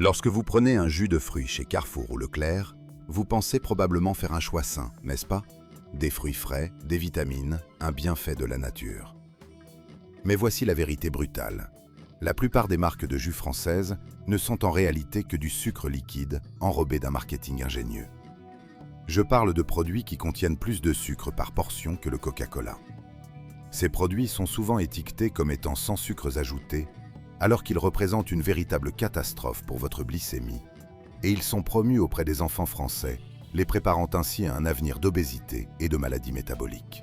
Lorsque vous prenez un jus de fruits chez Carrefour ou Leclerc, vous pensez probablement faire un choix sain, n'est-ce pas? Des fruits frais, des vitamines, un bienfait de la nature. Mais voici la vérité brutale. La plupart des marques de jus françaises ne sont en réalité que du sucre liquide enrobé d'un marketing ingénieux. Je parle de produits qui contiennent plus de sucre par portion que le Coca-Cola. Ces produits sont souvent étiquetés comme étant sans sucres ajoutés, alors qu'ils représentent une véritable catastrophe pour votre glycémie, et ils sont promus auprès des enfants français, les préparant ainsi à un avenir d'obésité et de maladies métaboliques.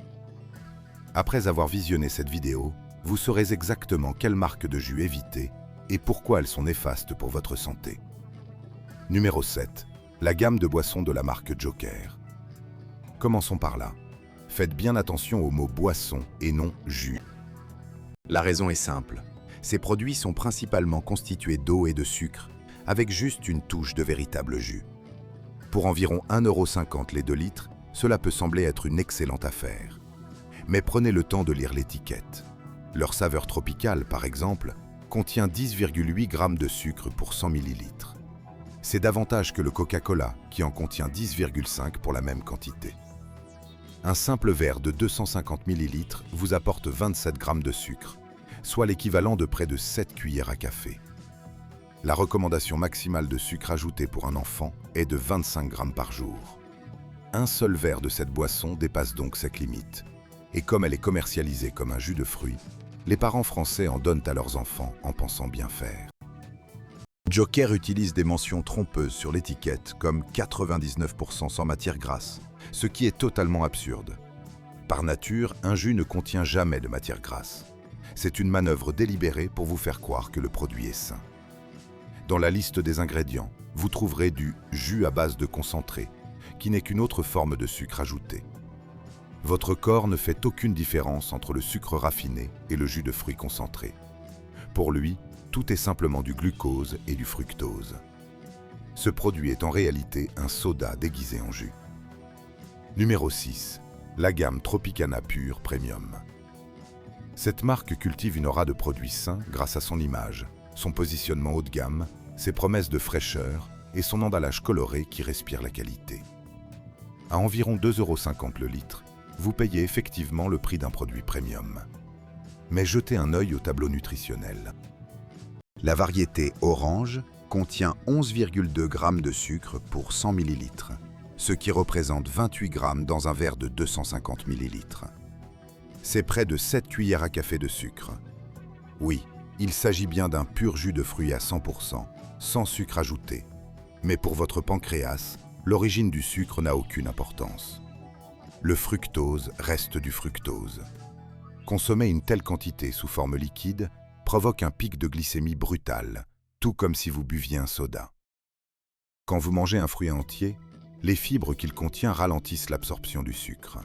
Après avoir visionné cette vidéo, vous saurez exactement quelles marques de jus éviter et pourquoi elles sont néfastes pour votre santé. Numéro 7. La gamme de boissons de la marque Joker. Commençons par là. Faites bien attention au mot boisson et non jus. La raison est simple. Ces produits sont principalement constitués d'eau et de sucre, avec juste une touche de véritable jus. Pour environ 1,50 € les 2 litres, cela peut sembler être une excellente affaire. Mais prenez le temps de lire l'étiquette. Leur saveur tropicale, par exemple, contient 10,8 g de sucre pour 100 ml. C'est davantage que le Coca-Cola, qui en contient 10,5 pour la même quantité. Un simple verre de 250 ml vous apporte 27 g de sucre, soit l'équivalent de près de 7 cuillères à café. La recommandation maximale de sucre ajouté pour un enfant est de 25 g par jour. Un seul verre de cette boisson dépasse donc cette limite. Et comme elle est commercialisée comme un jus de fruits, les parents français en donnent à leurs enfants en pensant bien faire. Joker utilise des mentions trompeuses sur l'étiquette comme 99% sans matière grasse, ce qui est totalement absurde. Par nature, un jus ne contient jamais de matière grasse. C'est une manœuvre délibérée pour vous faire croire que le produit est sain. Dans la liste des ingrédients, vous trouverez du jus à base de concentré, qui n'est qu'une autre forme de sucre ajouté. Votre corps ne fait aucune différence entre le sucre raffiné et le jus de fruits concentré. Pour lui, tout est simplement du glucose et du fructose. Ce produit est en réalité un soda déguisé en jus. Numéro 6. La gamme Tropicana Pure Premium. Cette marque cultive une aura de produits sains grâce à son image, son positionnement haut de gamme, ses promesses de fraîcheur et son emballage coloré qui respire la qualité. À environ 2,50 € le litre, vous payez effectivement le prix d'un produit premium. Mais jetez un œil au tableau nutritionnel. La variété orange contient 11,2 g de sucre pour 100 ml, ce qui représente 28 g dans un verre de 250 ml. C'est près de 7 cuillères à café de sucre. Oui, il s'agit bien d'un pur jus de fruits à 100%, sans sucre ajouté. Mais pour votre pancréas, l'origine du sucre n'a aucune importance. Le fructose reste du fructose. Consommer une telle quantité sous forme liquide provoque un pic de glycémie brutal, tout comme si vous buviez un soda. Quand vous mangez un fruit entier, les fibres qu'il contient ralentissent l'absorption du sucre.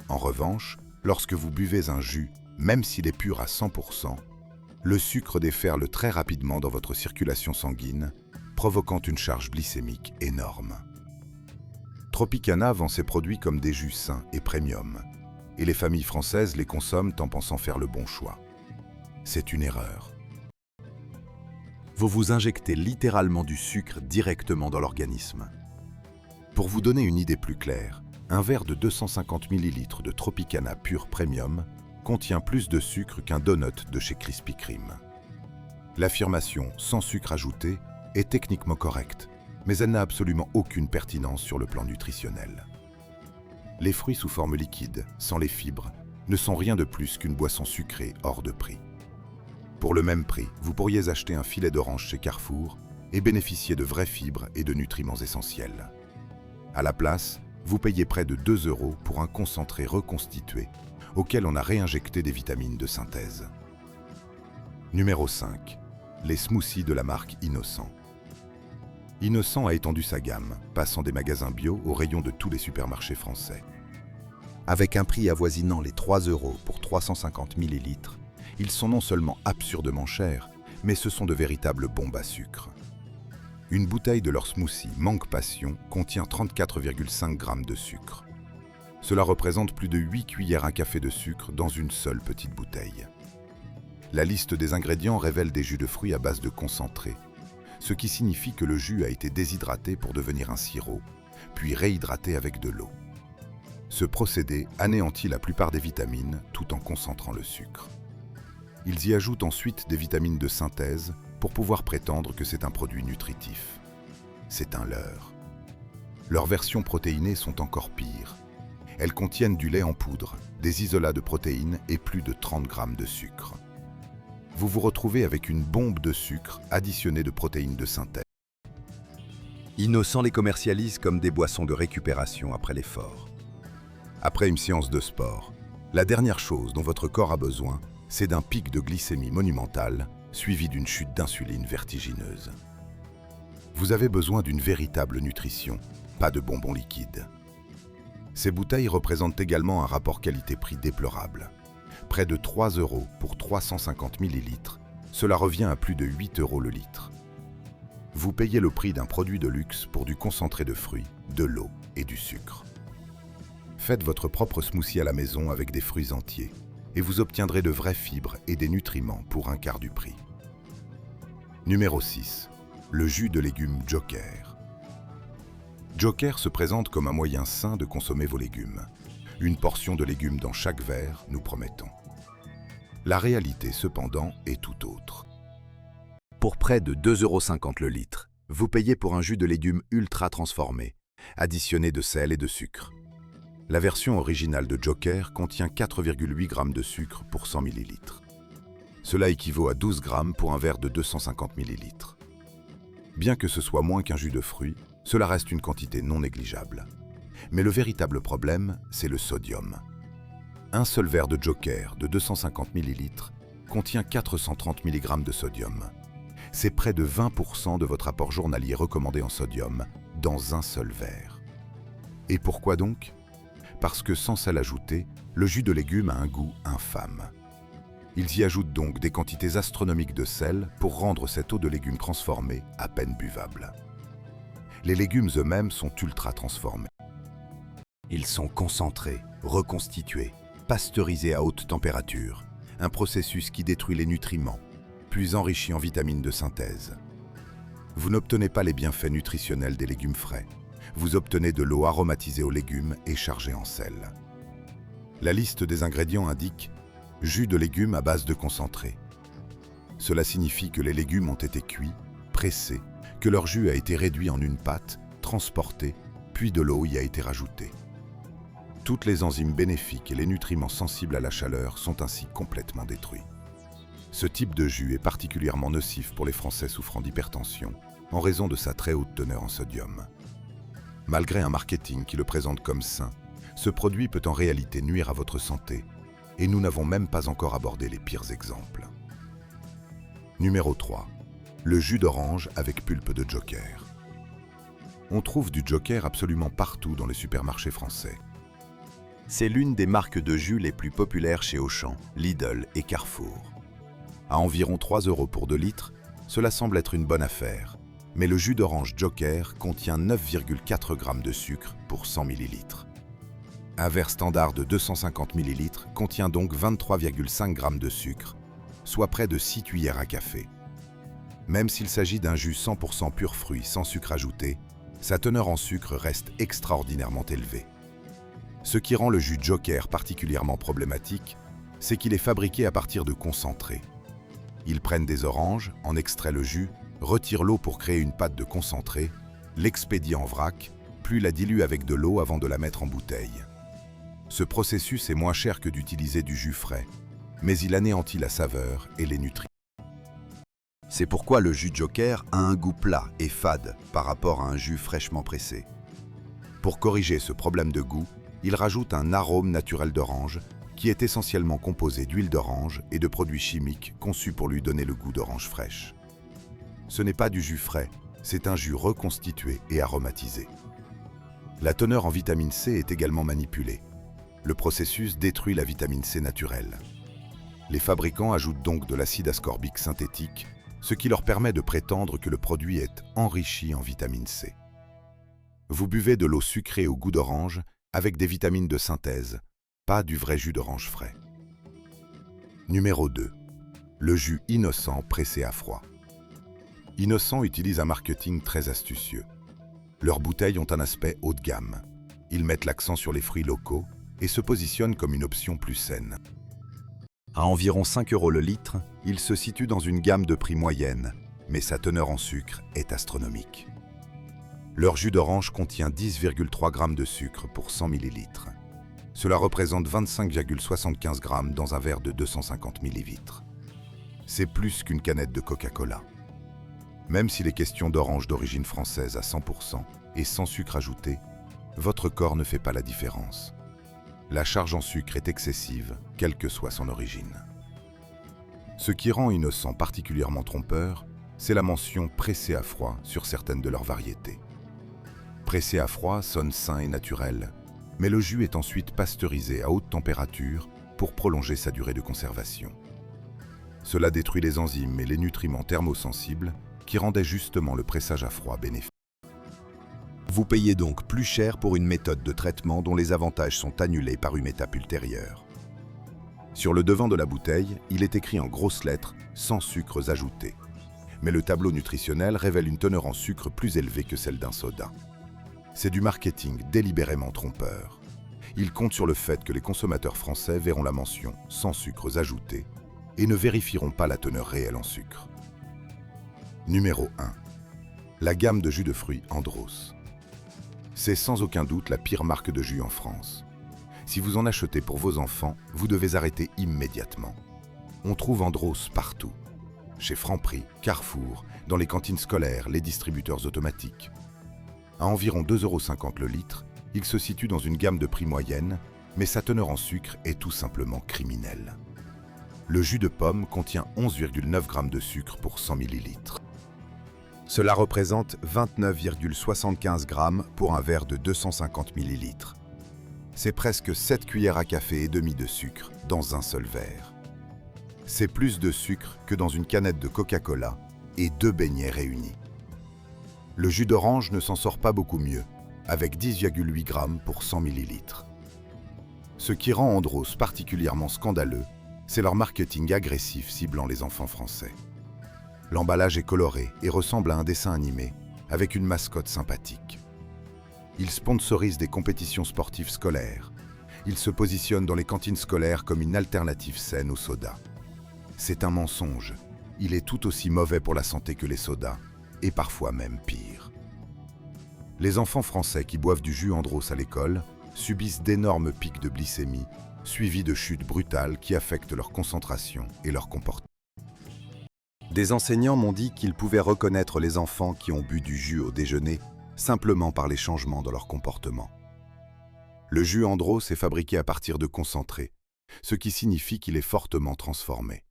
En revanche, lorsque vous buvez un jus, même s'il est pur à 100%, le sucre déferle très rapidement dans votre circulation sanguine, provoquant une charge glycémique énorme. Tropicana vend ses produits comme des jus sains et premium, et les familles françaises les consomment en pensant faire le bon choix. C'est une erreur. Vous vous injectez littéralement du sucre directement dans l'organisme. Pour vous donner une idée plus claire, un verre de 250 ml de Tropicana Pure Premium contient plus de sucre qu'un donut de chez Krispy Kreme. L'affirmation « sans sucre ajouté » est techniquement correcte, mais elle n'a absolument aucune pertinence sur le plan nutritionnel. Les fruits sous forme liquide, sans les fibres, ne sont rien de plus qu'une boisson sucrée hors de prix. Pour le même prix, vous pourriez acheter un filet d'orange chez Carrefour et bénéficier de vraies fibres et de nutriments essentiels. À la place, vous payez près de 2 € pour un concentré reconstitué, auquel on a réinjecté des vitamines de synthèse. Numéro 5. Les smoothies de la marque Innocent. Innocent a étendu sa gamme, passant des magasins bio aux rayons de tous les supermarchés français. Avec un prix avoisinant les 3 € pour 350 ml, ils sont non seulement absurdement chers, mais ce sont de véritables bombes à sucre. Une bouteille de leur smoothie Mangue Passion contient 34,5 g de sucre. Cela représente plus de 8 cuillères à café de sucre dans une seule petite bouteille. La liste des ingrédients révèle des jus de fruits à base de concentré, ce qui signifie que le jus a été déshydraté pour devenir un sirop, puis réhydraté avec de l'eau. Ce procédé anéantit la plupart des vitamines tout en concentrant le sucre. Ils y ajoutent ensuite des vitamines de synthèse pour pouvoir prétendre que c'est un produit nutritif. C'est un leurre. Leurs versions protéinées sont encore pires. Elles contiennent du lait en poudre, des isolats de protéines et plus de 30 grammes de sucre. Vous vous retrouvez avec une bombe de sucre additionnée de protéines de synthèse. Innocent les commercialise comme des boissons de récupération après l'effort. Après une séance de sport, la dernière chose dont votre corps a besoin, c'est d'un pic de glycémie monumental, suivi d'une chute d'insuline vertigineuse. Vous avez besoin d'une véritable nutrition, pas de bonbons liquides. Ces bouteilles représentent également un rapport qualité-prix déplorable. Près de 3 € pour 350 ml, cela revient à plus de 8 € le litre. Vous payez le prix d'un produit de luxe pour du concentré de fruits, de l'eau et du sucre. Faites votre propre smoothie à la maison avec des fruits entiers et vous obtiendrez de vraies fibres et des nutriments pour un quart du prix. Numéro 6. Le jus de légumes Joker. Joker se présente comme un moyen sain de consommer vos légumes. Une portion de légumes dans chaque verre, nous promettons. La réalité, cependant, est tout autre. Pour près de 2,50 € le litre, vous payez pour un jus de légumes ultra transformé, additionné de sel et de sucre. La version originale de Joker contient 4,8 grammes de sucre pour 100 ml. Cela équivaut à 12 grammes pour un verre de 250 ml. Bien que ce soit moins qu'un jus de fruits, cela reste une quantité non négligeable. Mais le véritable problème, c'est le sodium. Un seul verre de Joker de 250 ml contient 430 mg de sodium. C'est près de 20% de votre apport journalier recommandé en sodium dans un seul verre. Et pourquoi donc ? Parce que sans sel ajouté, le jus de légumes a un goût infâme. Ils y ajoutent donc des quantités astronomiques de sel pour rendre cette eau de légumes transformée à peine buvable. Les légumes eux-mêmes sont ultra transformés. Ils sont concentrés, reconstitués, pasteurisés à haute température, Un processus qui détruit les nutriments, puis enrichis en vitamines de synthèse. Vous n'obtenez pas les bienfaits nutritionnels des légumes frais. Vous obtenez de l'eau aromatisée aux légumes et chargée en sel. La liste des ingrédients indique « jus de légumes à base de concentré ». Cela signifie que les légumes ont été cuits, pressés, que leur jus a été réduit en une pâte, transporté, puis de l'eau y a été rajoutée. Toutes les enzymes bénéfiques et les nutriments sensibles à la chaleur sont ainsi complètement détruits. Ce type de jus est particulièrement nocif pour les Français souffrant d'hypertension, en raison de sa très haute teneur en sodium. Malgré un marketing qui le présente comme sain, ce produit peut en réalité nuire à votre santé, et nous n'avons même pas encore abordé les pires exemples. Numéro 3. Le jus d'orange avec pulpe de Joker. On trouve du Joker absolument partout dans les supermarchés français. C'est l'une des marques de jus les plus populaires chez Auchan, Lidl et Carrefour. À environ 3 € pour 2 litres, cela semble être une bonne affaire, mais le jus d'orange Joker contient 9,4 g de sucre pour 100 ml. Un verre standard de 250 ml contient donc 23,5 g de sucre, soit près de 6 cuillères à café. Même s'il s'agit d'un jus 100% pur fruit sans sucre ajouté, sa teneur en sucre reste extraordinairement élevée. Ce qui rend le jus Joker particulièrement problématique, c'est qu'il est fabriqué à partir de concentré. Ils prennent des oranges, en extraient le jus, retirent l'eau pour créer une pâte de concentré, l'expédient en vrac, puis la diluent avec de l'eau avant de la mettre en bouteille. Ce processus est moins cher que d'utiliser du jus frais, mais il anéantit la saveur et les nutriments. C'est pourquoi le jus Joker a un goût plat et fade par rapport à un jus fraîchement pressé. Pour corriger ce problème de goût, il rajoute un arôme naturel d'orange qui est essentiellement composé d'huile d'orange et de produits chimiques conçus pour lui donner le goût d'orange fraîche. Ce n'est pas du jus frais, c'est un jus reconstitué et aromatisé. La teneur en vitamine C est également manipulée. Le processus détruit la vitamine C naturelle. Les fabricants ajoutent donc de l'acide ascorbique synthétique, ce qui leur permet de prétendre que le produit est enrichi en vitamine C. Vous buvez de l'eau sucrée au goût d'orange avec des vitamines de synthèse, pas du vrai jus d'orange frais. Numéro 2. Le jus innocent pressé à froid. Innocent utilise un marketing très astucieux. Leurs bouteilles ont un aspect haut de gamme. Ils mettent l'accent sur les fruits locaux et se positionnent comme une option plus saine. À environ 5 € le litre, il se situe dans une gamme de prix moyenne, mais sa teneur en sucre est astronomique. Leur jus d'orange contient 10,3 g de sucre pour 100 ml. Cela représente 25,75 g dans un verre de 250 ml. C'est plus qu'une canette de Coca-Cola. Même s'il est question d'orange d'origine française à 100% et sans sucre ajouté, votre corps ne fait pas la différence. La charge en sucre est excessive, quelle que soit son origine. Ce qui rend Innocent particulièrement trompeur, c'est la mention « pressé à froid » sur certaines de leurs variétés. Pressé à froid sonne sain et naturel, mais le jus est ensuite pasteurisé à haute température pour prolonger sa durée de conservation. Cela détruit les enzymes et les nutriments thermosensibles qui rendaient justement le pressage à froid bénéfique. Vous payez donc plus cher pour une méthode de traitement dont les avantages sont annulés par une étape ultérieure. Sur le devant de la bouteille, il est écrit en grosses lettres « sans sucres ajoutés ». Mais le tableau nutritionnel révèle une teneur en sucre plus élevée que celle d'un soda. C'est du marketing délibérément trompeur. Il compte sur le fait que les consommateurs français verront la mention « sans sucres ajoutés » et ne vérifieront pas la teneur réelle en sucre. Numéro 1. La gamme de jus de fruits Andros. C'est sans aucun doute la pire marque de jus en France. Si vous en achetez pour vos enfants, vous devez arrêter immédiatement. On trouve Andros partout. Chez Franprix, Carrefour, dans les cantines scolaires, les distributeurs automatiques. À environ 2,50 € le litre, il se situe dans une gamme de prix moyenne, mais sa teneur en sucre est tout simplement criminelle. Le jus de pomme contient 11,9 g de sucre pour 100 ml. Cela représente 29,75 g pour un verre de 250 ml. C'est presque 7 cuillères à café et demie de sucre dans un seul verre. C'est plus de sucre que dans une canette de Coca-Cola et 2 beignets réunis. Le jus d'orange ne s'en sort pas beaucoup mieux, avec 10,8 g pour 100 ml. Ce qui rend Andros particulièrement scandaleux, c'est leur marketing agressif ciblant les enfants français. L'emballage est coloré et ressemble à un dessin animé, avec une mascotte sympathique. Ils sponsorisent des compétitions sportives scolaires. Ils se positionnent dans les cantines scolaires comme une alternative saine au soda. C'est un mensonge. Il est tout aussi mauvais pour la santé que les sodas, et parfois même pire. Les enfants français qui boivent du jus Andros à l'école subissent d'énormes pics de glycémie, suivis de chutes brutales qui affectent leur concentration et leur comportement. Des enseignants m'ont dit qu'ils pouvaient reconnaître les enfants qui ont bu du jus au déjeuner simplement par les changements dans leur comportement. Le jus Andros est fabriqué à partir de concentré, ce qui signifie qu'il est fortement transformé.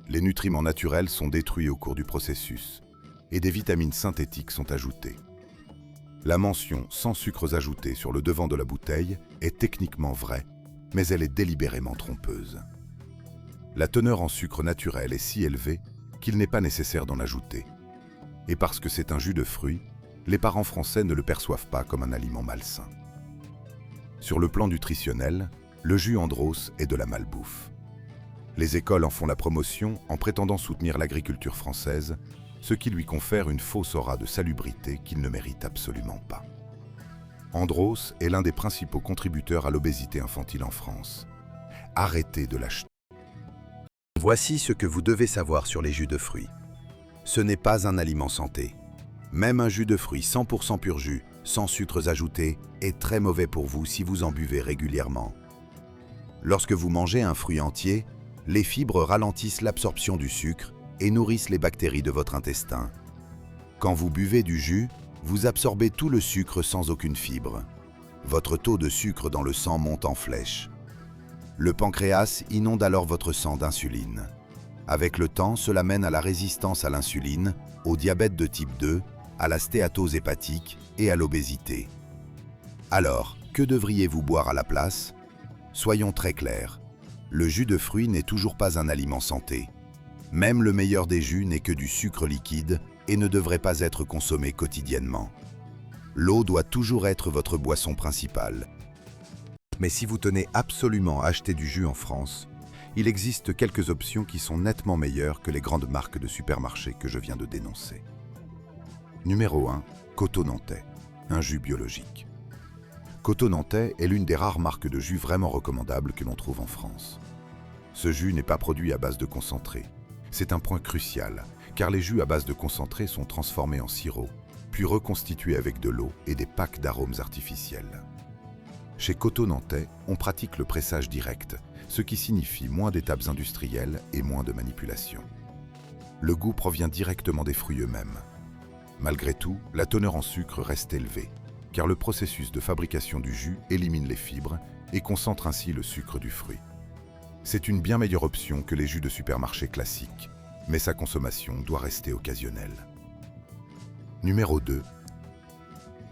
Les nutriments naturels sont détruits au cours du processus et des vitamines synthétiques sont ajoutées. La mention « sans sucres ajoutés » sur le devant de la bouteille est techniquement vraie, mais elle est délibérément trompeuse. La teneur en sucre naturel est si élevée qu'il n'est pas nécessaire d'en ajouter. Et parce que c'est un jus de fruits, les parents français ne le perçoivent pas comme un aliment malsain. Sur le plan nutritionnel, le jus Andros est de la malbouffe. Les écoles en font la promotion en prétendant soutenir l'agriculture française, ce qui lui confère une fausse aura de salubrité qu'il ne mérite absolument pas. Andros est l'un des principaux contributeurs à l'obésité infantile en France. Arrêtez de l'acheter. Voici ce que vous devez savoir sur les jus de fruits. Ce n'est pas un aliment santé. Même un jus de fruits 100% pur jus, sans sucres ajoutés, est très mauvais pour vous si vous en buvez régulièrement. Lorsque vous mangez un fruit entier, les fibres ralentissent l'absorption du sucre et nourrissent les bactéries de votre intestin. Quand vous buvez du jus, vous absorbez tout le sucre sans aucune fibre. Votre taux de sucre dans le sang monte en flèche. Le pancréas inonde alors votre sang d'insuline. Avec le temps, cela mène à la résistance à l'insuline, au diabète de type 2, à la stéatose hépatique et à l'obésité. Alors, que devriez-vous boire à la place? Soyons très clairs, le jus de fruits n'est toujours pas un aliment santé. Même le meilleur des jus n'est que du sucre liquide et ne devrait pas être consommé quotidiennement. L'eau doit toujours être votre boisson principale. Mais si vous tenez absolument à acheter du jus en France, il existe quelques options qui sont nettement meilleures que les grandes marques de supermarché que je viens de dénoncer. Numéro 1. Coteau Nantais, un jus biologique. Coteau Nantais est l'une des rares marques de jus vraiment recommandables que l'on trouve en France. Ce jus n'est pas produit à base de concentré. C'est un point crucial, car les jus à base de concentré sont transformés en sirop, puis reconstitués avec de l'eau et des packs d'arômes artificiels. Chez Coteau Nantais, on pratique le pressage direct, ce qui signifie moins d'étapes industrielles et moins de manipulation. Le goût provient directement des fruits eux-mêmes. Malgré tout, la teneur en sucre reste élevée, car le processus de fabrication du jus élimine les fibres et concentre ainsi le sucre du fruit. C'est une bien meilleure option que les jus de supermarché classiques, mais sa consommation doit rester occasionnelle. Numéro 2.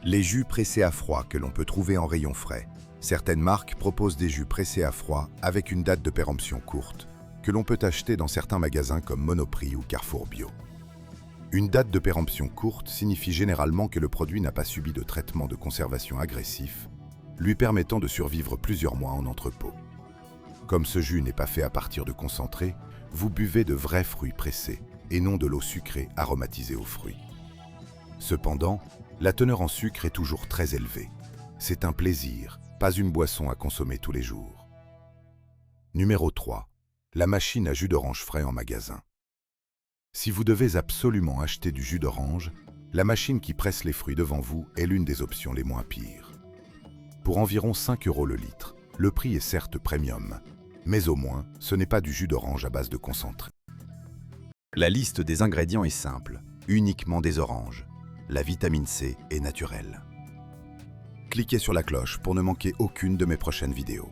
Les jus pressés à froid que l'on peut trouver en rayon frais. Certaines marques proposent des jus pressés à froid avec une date de péremption courte, que l'on peut acheter dans certains magasins comme Monoprix ou Carrefour Bio. Une date de péremption courte signifie généralement que le produit n'a pas subi de traitement de conservation agressif, lui permettant de survivre plusieurs mois en entrepôt. Comme ce jus n'est pas fait à partir de concentré, vous buvez de vrais fruits pressés et non de l'eau sucrée aromatisée aux fruits. Cependant, la teneur en sucre est toujours très élevée. C'est un plaisir, pas une boisson à consommer tous les jours. Numéro 3. La machine à jus d'orange frais en magasin. Si vous devez absolument acheter du jus d'orange, la machine qui presse les fruits devant vous est l'une des options les moins pires. Pour environ 5 € le litre, le prix est certes premium, mais au moins, ce n'est pas du jus d'orange à base de concentré. La liste des ingrédients est simple, uniquement des oranges. La vitamine C est naturelle. Cliquez sur la cloche pour ne manquer aucune de mes prochaines vidéos.